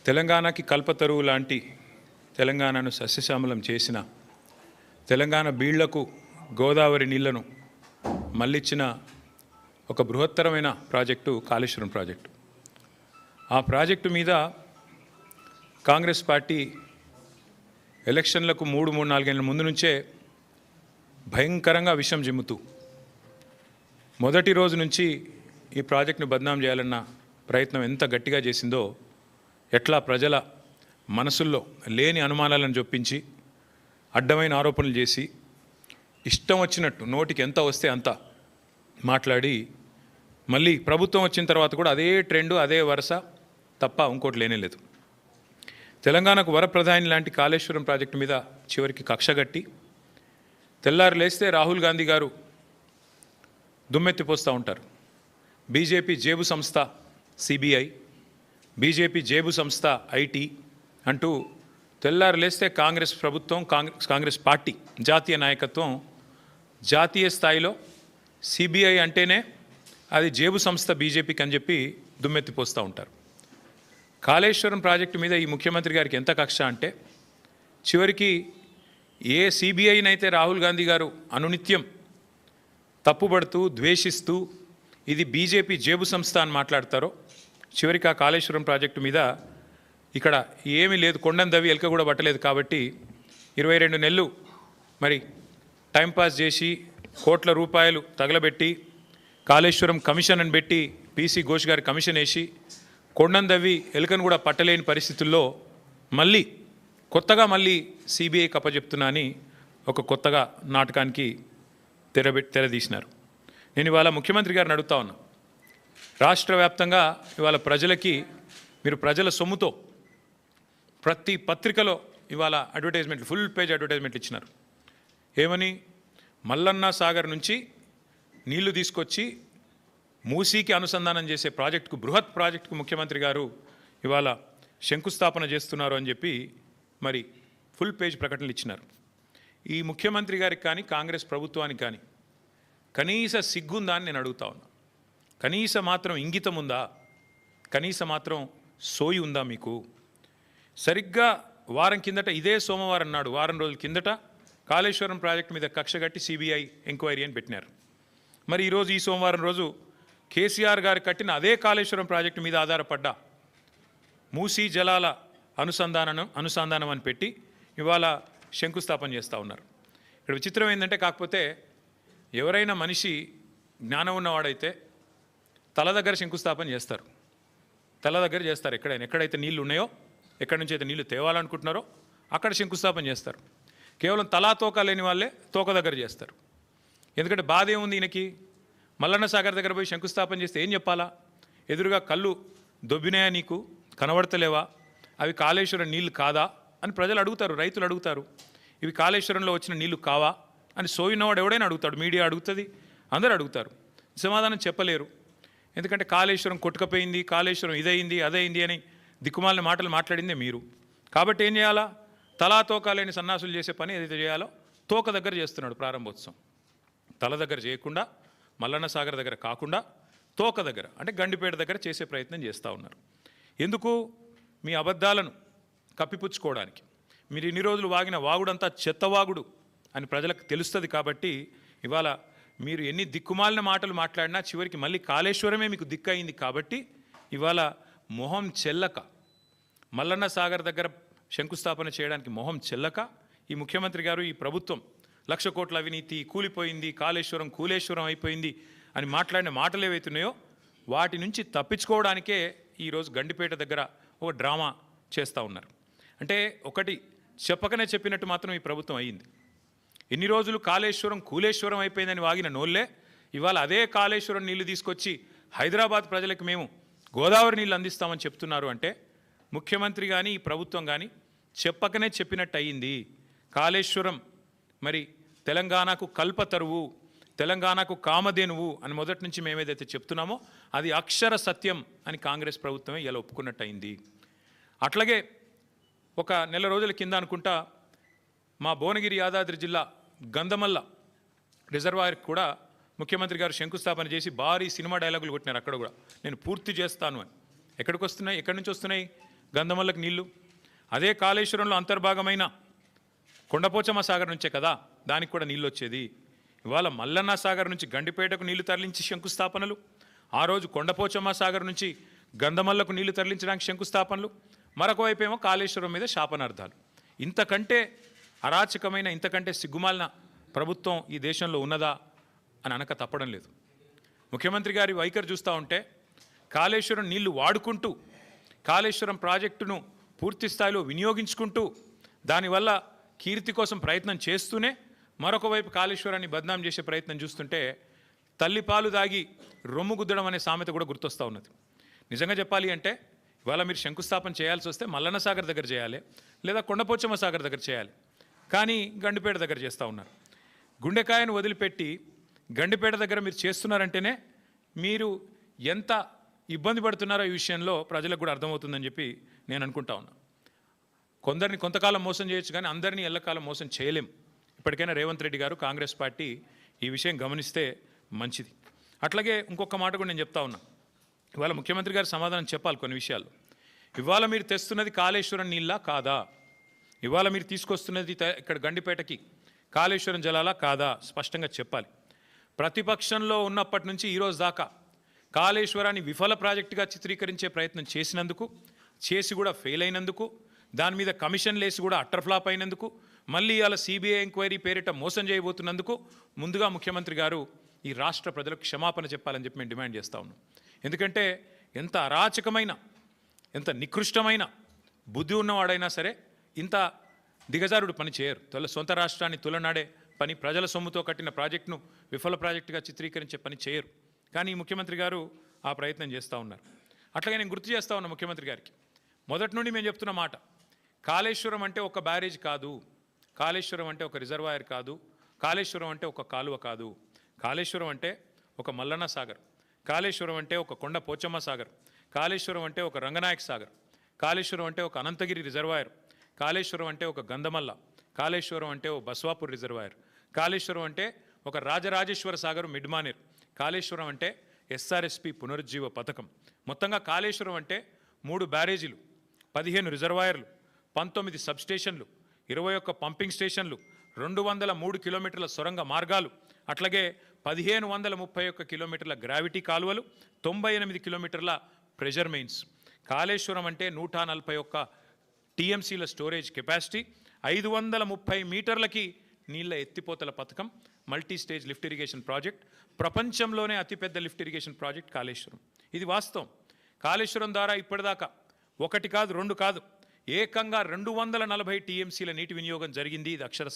తెలంగాణకి కల్పతరువు లాంటి తెలంగాణను సస్యశ్యామలం చేసిన తెలంగాణ బీళ్లకు గోదావరి నీళ్లను మళ్ళిచ్చిన ఒక బృహత్తరమైన ప్రాజెక్టు కాళేశ్వరం ప్రాజెక్టు. ఆ ప్రాజెక్టు మీద కాంగ్రెస్ పార్టీ ఎలక్షన్లకు 3-4 ఏళ్ల ముందు నుంచే భయంకరంగా విషం జిమ్ముతూ మొదటి రోజు నుంచి ఈ ప్రాజెక్టును బద్నాం చేయాలన్న ప్రయత్నం ఎంత గట్టిగా చేసిందో, ఎట్లా ప్రజల మనసుల్లో లేని అనుమానాలను చొప్పించి అడ్డమైన ఆరోపణలు చేసి ఇష్టం వచ్చినట్టు నోటికి ఎంత వస్తే అంత మాట్లాడి మళ్ళీ ప్రభుత్వం వచ్చిన తర్వాత కూడా అదే ట్రెండు, అదే వరుస తప్ప ఇంకోటి లేనే లేదు. తెలంగాణకు వరప్రధాని లాంటి కాళేశ్వరం ప్రాజెక్టు మీద చివరికి కక్షగట్టి తెల్లారు లేస్తే రాహుల్ గాంధీ గారు దుమ్మెత్తిపోస్తూ ఉంటారు. బీజేపీ జేబు సంస్థ సిబిఐ, బీజేపీ జేబు సంస్థ ఐటీ అంటూ తెల్లారు లేస్తే కాంగ్రెస్ ప్రభుత్వం, కాంగ్రెస్ పార్టీ జాతీయ నాయకత్వం జాతీయ స్థాయిలో సిబిఐ అంటేనే అది జేబు సంస్థ బీజేపీకి అని చెప్పి దుమ్మెత్తిపోస్తూ ఉంటారు. కాళేశ్వరం ప్రాజెక్టు మీద ఈ ముఖ్యమంత్రి గారికి ఎంత కక్ష అంటే, చివరికి ఏ సిబిఐనైతే రాహుల్ గాంధీ గారు అనునిత్యం తప్పుపడుతూ ద్వేషిస్తూ ఇది బీజేపీ జేబు సంస్థ అని మాట్లాడతారో, చివరికి ఆ కాళేశ్వరం ప్రాజెక్టు మీద ఇక్కడ ఏమీ లేదు, కొండను దవ్వి ఎలక కూడా పట్టలేదు కాబట్టి 22 నెలలు మరి టైంపాస్ చేసి కోట్ల రూపాయలు తగలబెట్టి కాళేశ్వరం కమిషన్ అని పెట్టి పీసీ ఘోష్ గారి కమిషన్ వేసి కొండను దవ్వి ఎలుకను కూడా పట్టలేని పరిస్థితుల్లో మళ్ళీ కొత్తగా సిబిఐ కప్పచెప్తున్నా అని ఒక కొత్తగా నాటకానికి తెరదీసినారు. నేను ఇవాళ ముఖ్యమంత్రి గారిని అడుగుతా ఉన్నా, రాష్ట్ర వ్యాప్తంగా ఇవాళ ప్రజలకి మీరు ప్రజల సొమ్ముతో ప్రతి పత్రికలో ఇవాళ అడ్వర్టైజ్మెంట్లు, ఫుల్ పేజ్ అడ్వర్టైజ్మెంట్లు ఇచ్చినారు. ఏమని? మల్లన్న సాగర్ నుంచి నీళ్లు తీసుకొచ్చి మూసీకి అనుసంధానం చేసే ప్రాజెక్టుకు, బృహత్ ప్రాజెక్టుకు ముఖ్యమంత్రి గారు ఇవాళ శంకుస్థాపన చేస్తున్నారు అని చెప్పి మరి ఫుల్ పేజ్ ప్రకటనలు ఇచ్చినారు. ఈ ముఖ్యమంత్రి గారికి కానీ కాంగ్రెస్ ప్రభుత్వానికి కానీ కనీస సిగ్గుందా అని నేను అడుగుతా ఉన్నా. కనీస మాత్రం ఇంగితం ఉందా? కనీస మాత్రం సోయి ఉందా మీకు? సరిగ్గా వారం కిందట, ఇదే సోమవారం నాడు, వారం రోజుల కిందట కాళేశ్వరం ప్రాజెక్టు మీద కక్షగట్టి సిబిఐ ఎంక్వైరీ అని పెట్టినారు. మరి ఈరోజు ఈ సోమవారం రోజు కేసీఆర్ గారు కట్టిన అదే కాళేశ్వరం ప్రాజెక్టు మీద ఆధారపడ్డ మూసీ జలాల అనుసంధానం అని పెట్టి ఇవాళ శంకుస్థాపన చేస్తూ ఉన్నారు. ఇక్కడ విచిత్రం ఏంటంటే, కాకపోతే ఎవరైనా మనిషి జ్ఞానం ఉన్నవాడైతే తల దగ్గర శంకుస్థాపన చేస్తారు, తల దగ్గర చేస్తారు. ఎక్కడైతే నీళ్లు ఉన్నాయో, ఎక్కడి నుంచి అయితే నీళ్లు తేవాలనుకుంటున్నారో అక్కడ శంకుస్థాపన చేస్తారు. కేవలం తలా తోక లేని వాళ్ళే తోక దగ్గర చేస్తారు. ఎందుకంటే బాధ ఏముంది ఈయనకి? మల్లన్న సాగర్ దగ్గర పోయి శంకుస్థాపన చేస్తే ఏం చెప్పాలా? ఎదురుగా కళ్ళు దొబ్బినాయా, నీకు కనబడతలేవా, అవి కాళేశ్వరం నీళ్లు కాదా అని ప్రజలు అడుగుతారు, రైతులు అడుగుతారు. ఇవి కాళేశ్వరంలో వచ్చిన నీళ్లు కావా అని సోయినవాడు ఎవడైనా అడుగుతాడు, మీడియా అడుగుతుంది, అందరూ అడుగుతారు. సమాధానం చెప్పలేరు. ఎందుకంటే కాళేశ్వరం కొట్టుకపోయింది, కాళేశ్వరం ఇదయింది అదయింది అని దిక్కుమాలిన మాటలు మాట్లాడిందే మీరు. కాబట్టి ఏం చేయాలా? తలా తోక లేని సన్నాసులు చేసే పని ఏదైతే చేయాలో తోక దగ్గర చేస్తున్నాడు ప్రారంభోత్సవం. తల దగ్గర చేయకుండా, మల్లన్న సాగర్ దగ్గర కాకుండా తోక దగ్గర, అంటే గండిపేట దగ్గర చేసే ప్రయత్నం చేస్తూ ఉన్నారు. ఎందుకు? మీ అబద్ధాలను కప్పిపుచ్చుకోవడానికి. మీరు ఇన్ని రోజులు వాగిన వాగుడంతా చెత్తవాగుడు అని ప్రజలకు తెలుస్తుంది. కాబట్టి ఇవాళ మీరు ఎన్ని దిక్కుమాలిన మాటలు మాట్లాడినా చివరికి మళ్ళీ కాళేశ్వరమే మీకు దిక్కయింది. కాబట్టి ఇవాళ మొహం చెల్లక, మల్లన్న సాగర్ దగ్గర శంకుస్థాపన చేయడానికి మొహం చెల్లక ఈ ముఖ్యమంత్రి గారు, ఈ ప్రభుత్వం 1,00,000 కోట్ల అవినీతి, కూలిపోయింది, కాళేశ్వరం కూలేశ్వరం అయిపోయింది అని మాట్లాడిన మాటలు ఏవైతున్నాయో వాటి నుంచి తప్పించుకోవడానికే ఈరోజు గండిపేట దగ్గర ఒక డ్రామా చేస్తూ ఉన్నారు. అంటే ఒకటి చెప్పకనే చెప్పినట్టు మాత్రం ఈ ప్రభుత్వం అయ్యింది. ఎన్ని రోజులు కాళేశ్వరం కూలేశ్వరం అయిపోయిందని వాగిన నోళ్ళే ఇవాళ అదే కాళేశ్వరం నీళ్లు తీసుకొచ్చి హైదరాబాద్ ప్రజలకు మేము గోదావరి నీళ్ళు అందిస్తామని చెప్తున్నారు. అంటే ముఖ్యమంత్రి కానీ ఈ ప్రభుత్వం కానీ చెప్పకనే చెప్పినట్టు అయ్యింది. కాళేశ్వరం మరి తెలంగాణకు కల్పతరువు, తెలంగాణకు కామధేనువు అని మొదటి నుంచి మేమేదైతే చెప్తున్నామో అది అక్షర సత్యం అని కాంగ్రెస్ ప్రభుత్వమే ఇలా ఒప్పుకున్నట్టు అయింది. అట్లాగే ఒక నెల రోజుల కింద అనుకుంటా మా భువనగిరి యాదాద్రి జిల్లా గంధమల్ల రిజర్వాయర్కి కూడా ముఖ్యమంత్రి గారు శంకుస్థాపన చేసి భారీ సినిమా డైలాగులు కొట్టినారు. అక్కడ కూడా నేను పూర్తి చేస్తాను అని. ఎక్కడికి వస్తున్నాయి? ఎక్కడి నుంచి వస్తున్నాయి? గంధమల్లకు నీళ్లు. అదే కాళేశ్వరంలో అంతర్భాగమైన కొండపోచమ్మ సాగర్ నుంచే కదా దానికి కూడా నీళ్ళు వచ్చేది. ఇవాళ మల్లన్న సాగర్ నుంచి గండిపేటకు నీళ్లు తరలించి శంకుస్థాపనలు, ఆ రోజు కొండపోచమ్మ సాగర్ నుంచి గంధమల్లకు నీళ్లు తరలించడానికి శంకుస్థాపనలు, మరొక వైపు ఏమో కాళేశ్వరం మీద శాపనార్థాలు. ఇంతకంటే అరాచకమైన, ఇంతకంటే సిగ్గుమాలిన ప్రభుత్వం ఈ దేశంలో ఉన్నదా అని అనక తప్పడం లేదు. ముఖ్యమంత్రి గారి వైఖరి చూస్తూ ఉంటే కాళేశ్వరం నీళ్లు వాడుకుంటూ, కాళేశ్వరం ప్రాజెక్టును పూర్తి స్థాయిలో వినియోగించుకుంటూ, దానివల్ల కీర్తి కోసం ప్రయత్నం చేస్తూనే మరొక వైపు కాళేశ్వరాన్ని బద్నాం చేసే ప్రయత్నం చూస్తుంటే తల్లిపాలు దాగి రొమ్ము గుద్దడం అనే సామెత కూడా గుర్తొస్తూ ఉన్నది. నిజంగా చెప్పాలి అంటే ఇవాళ మీరు శంకుస్థాపన చేయాల్సి వస్తే మల్లన్న సాగర్ దగ్గర చేయాలి, లేదా కొండపోచమ్మ సాగర్ దగ్గర చేయాలి. కానీ గండిపేట దగ్గర చేస్తూ ఉన్నారు. గుండెకాయను వదిలిపెట్టి గండిపేట దగ్గర మీరు చేస్తున్నారంటేనే మీరు ఎంత ఇబ్బంది పడుతున్నారో ఈ విషయంలో ప్రజలకు కూడా అర్థమవుతుందని చెప్పి నేను అనుకుంటా ఉన్నా. కొందరిని కొంతకాలం మోసం చేయొచ్చు, కానీ అందరినీ ఎల్లకాలం మోసం చేయలేం. ఇప్పటికైనా రేవంత్ రెడ్డి గారు, కాంగ్రెస్ పార్టీ ఈ విషయం గమనిస్తే మంచిది. అట్లాగే ఇంకొక మాట కూడా నేను చెప్తా ఉన్నా. ఇవాళ ముఖ్యమంత్రి గారు సమాధానం చెప్పాలి కొన్ని విషయాలు. ఇవాళ మీరు తెస్తున్నది కాళేశ్వరం నీళ్ళ కాదా? ఇవాళ మీరు తీసుకొస్తున్నది ఇక్కడ గండిపేటకి కాళేశ్వరం జలాలా కాదా? స్పష్టంగా చెప్పాలి. ప్రతిపక్షంలో ఉన్నప్పటి నుంచి ఈరోజు దాకా కాళేశ్వరాన్ని విఫల ప్రాజెక్టుగా చిత్రీకరించే ప్రయత్నం చేసినందుకు, చేసి కూడా ఫెయిల్ అయినందుకు, దాని మీద కమిషన్లు వేసి కూడా అట్టర్ ఫ్లాప్ అయినందుకు, మళ్ళీ ఇవాళ సిబిఐ ఎంక్వైరీ పేరిట మోసం చేయబోతున్నందుకు ముందుగా ముఖ్యమంత్రి గారు ఈ రాష్ట్ర ప్రజలకు క్షమాపణ చెప్పాలని చెప్పి మేము డిమాండ్ చేస్తూ ఉన్నాం. ఎందుకంటే ఎంత అరాచకమైన, ఎంత నికృష్టమైన బుద్ధి ఉన్నవాడైనా సరే ఇంత దిగజారుడు పని చేయరు. సొంత రాష్ట్రాన్ని తులనాడే పని, ప్రజల సొమ్ముతో కట్టిన ప్రాజెక్టును విఫల ప్రాజెక్టుగా చిత్రీకరించే పని చేయరు. కానీ ముఖ్యమంత్రి గారు ఆ ప్రయత్నం చేస్తూ ఉన్నారు. అట్లాగే నేను గుర్తు చేస్తూ ఉన్నా ముఖ్యమంత్రి గారికి, మొదటి నుండి మేము చెప్తున్న మాట, కాళేశ్వరం అంటే ఒక బ్యారేజ్ కాదు, కాళేశ్వరం అంటే ఒక రిజర్వాయర్ కాదు, కాళేశ్వరం అంటే ఒక కాలువ కాదు, కాళేశ్వరం అంటే ఒక మల్లన్న సాగర్, కాళేశ్వరం అంటే ఒక కొండ పోచమ్మ సాగర్, కాళేశ్వరం అంటే ఒక రంగనాయక సాగర్, కాళేశ్వరం అంటే ఒక అనంతగిరి రిజర్వాయర్, కాళేశ్వరం అంటే ఒక గంధమల్ల, కాళేశ్వరం అంటే ఒక బస్వాపూర్ రిజర్వాయర్, కాళేశ్వరం అంటే ఒక రాజరాజేశ్వర సాగర్ మిడ్మానేర్, కాళేశ్వరం అంటే ఎస్ఆర్ఎస్పి పునరుజ్జీవ పథకం. మొత్తంగా కాళేశ్వరం అంటే 3 బ్యారేజీలు, 15 రిజర్వాయర్లు, 19 సబ్స్టేషన్లు, 21 పంపింగ్ స్టేషన్లు, 203 కిలోమీటర్ల సొరంగ మార్గాలు, అట్లాగే 1531 కిలోమీటర్ల గ్రావిటీ కాలువలు, 98 కిలోమీటర్ల ప్రెషర్ మెయిన్స్. కాళేశ్వరం అంటే 141 టీఎంసీల స్టోరేజ్ కెపాసిటీ, 530 మీటర్లకి నీళ్ల ఎత్తిపోతల పథకం, multi stage lift irrigation project, ప్రపంచంలోనే అతిపెద్ద లిఫ్ట్ ఇరిగేషన్ ప్రాజెక్ట్ కాళేశ్వరం. ఇది వాస్తవం. కాళేశ్వరం ద్వారా ఇప్పటిదాకా 1 కాదు 2 కాదు, ఏకంగా 240 టీఎంసీల నీటి వినియోగం జరిగింది. ఇది అక్షర